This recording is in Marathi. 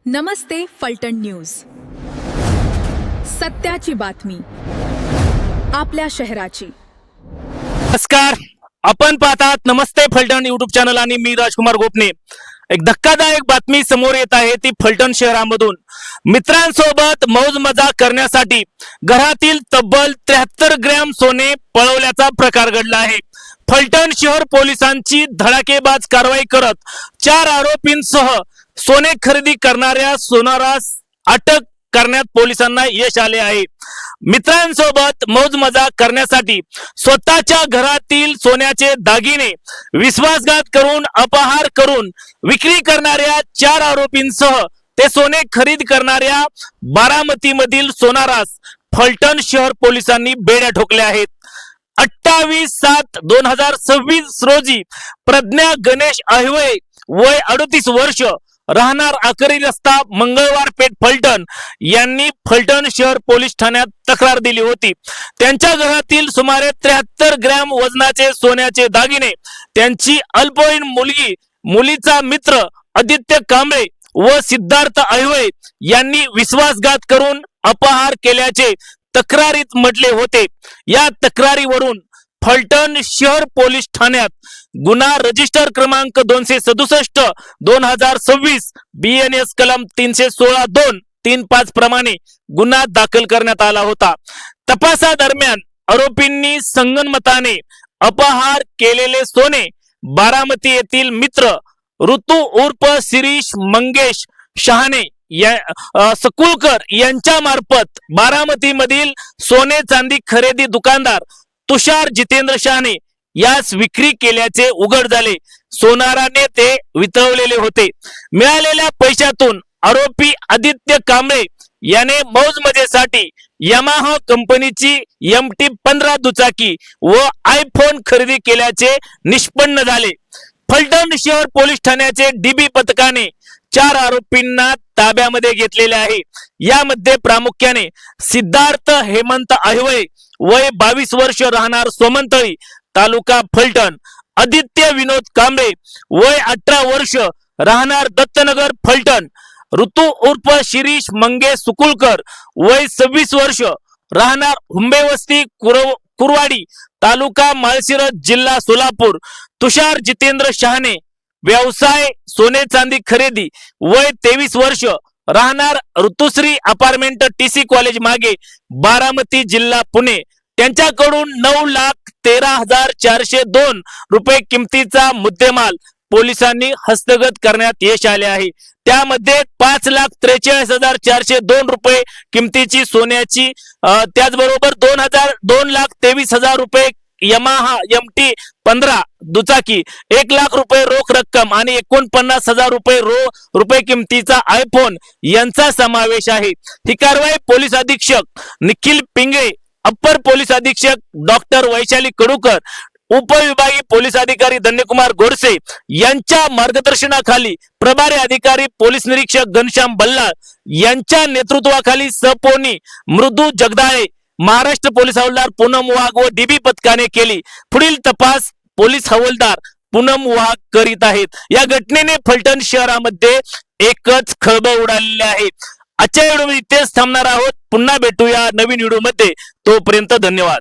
नमस्ते फलटण न्यूज, सत्याची बातमी आपल्या शहराची। नमस्कार, आपण पाहतात नमस्ते फलटण युट्यूब चॅनल आणि मी राजकुमार गोपने। एक धक्कादायक बातमी समोर येत आहे ती फलटण शहरामधून मित्रांसोबत मौज मजा करण्यासाठी घरातील तब्बल 73 ग्रॅम सोने पळवल्याचा प्रकार घडला आहे। फलटण शहर पोलिसांची धडाकेबाज कारवाई करत 4 आरोपींसह सोने खरेदी करणाऱ्या सोनारास अटक करण्यात पोलिसांना यश आले आहे। मित्रांसोबत मौज मजा करण्यासाठी स्वतःच्या घरातील सोन्याचे दागिने विश्वासघात करून अपहार करून विक्री करणाऱ्या 4 आरोपींसह ते सोने खरेदी करणाऱ्या बारामती मधील सोनारास फलटण शहर पोलिसांनी बेड्या ठोकल्या आहेत। 28/7/2026 रोजी प्रज्ञा गणेश अहिवळे वय 38 वर्ष राहणार आकरी रस्ता मंगळवार पेठ फलटण यांनी फलटण शहर पोलीस ठाण्यात तक्रार दिली होती। त्यांच्या घरातील सुमारे 73 ग्रॅम वजनाचे सोन्याचे दागिने त्यांची अल्पवयीन मुलीचा मित्र आदित्य कांबळे व सिद्धार्थ अहिवळे यांनी विश्वासघात करून अपहार केल्याचे तक्रारीत म्हटले होते। या तक्रारीवरून फलटण शहर पोलीस ठाण्यात गुन्हा रजिस्टर क्रमांक 267/2026 BNS कलम 316-2-35 प्रमाणे गुन्हा दाखल करण्यात आला होता। तपासादरम्यान आरोपींनी संगनमताने अपहार केलेले सोने बारामती येथील मित्र ऋतू उर्फ शिरीष मंगेश शहाणे सकुलकर यांच्या मार्फत बारामती मधील सोने चांदी खरेदी दुकानदार तुषार जितेंद्र शहाणे यास विक्री केल्याचे उघड झाले। सोनाराने ते वितळवलेले होते। मिळालेल्या पैशातून आरोपी आदित्य कांबळे याने मौज मजेसाठी यामाहा कंपनीची MT-15 दुचाकी व आयफोन खरेदी केल्याचे निष्पन्न झाले। फलटण शहर पोलीस ठाण्याचे DB पथकाने 4 आरोपींना ताब्यामध्ये घेतलेले आहे। यामध्ये प्रामुख्याने सिद्धार्थ हेमंत अहिवळे वय 22 वर्ष राहणार सोमंतळी तालुका फलटण, आदित्य विनोद कांबळे वय 18 वर्ष राहणार दत्तनगर फलटण, ऋतू उर्फ शिरीष मंगेश सुकुलकर वय 26 वर्ष राहणार हुंबेवस्ती कुरवाडी तालुका माळशिरस जिल्हा सोलापूर, तुषार जितेंद्र शहाणे व्यवसाय सोने चांदी खरेदी वय 23 वर्ष राहणार ऋतुश्री अपार्टमेंट TC कॉलेज मागे बारामती जिल्हा पुणे, त्यांच्याकडून 9,13,402 रुपये किमतीचा मुद्देमाल पोलिसांनी हस्तगत करण्यात यश आले आहे। त्यामध्ये 5,43,402 रुपये किमतीची सोन्याची त्याचबरोबर 2,23,000 रुपये यामाहा MT-15 दुचाकी, 1 लाख रुपये रोख रक्कम आणि 49,000 रुपये किमतीचा आयफोन यांचा समावेश आहे। ही कारवाई पोलीस अधीक्षक निखिल पिंगळे, अप्पर पोलीस अधीक्षक डॉक्टर वैशाली कडूकर, उपविभागीय पोलीस अधिकारी धन्यकुमार गोडसे यांच्या मार्गदर्शनाखाली प्रभारी अधिकारी पोलीस निरीक्षक घनश्याम बल्लाळ यांच्या नेतृत्वाखाली सपोनी मृदू जगदाळे, महाराष्ट्र पोलीस हवालदार पूनम वाघ व DB पथकाने केली। पुढील तपास पोलीस हवालदार पूनम वाघ करीत आहेत। या घटनेने फलटण शहरामध्ये एकच खळबळ उडालेली आहे। आजच्या व्हिडिओ इथेच थांबणार आहोत। पुन्हा भेटूया नवीन व्हिडिओ मध्ये, तोपर्यंत धन्यवाद।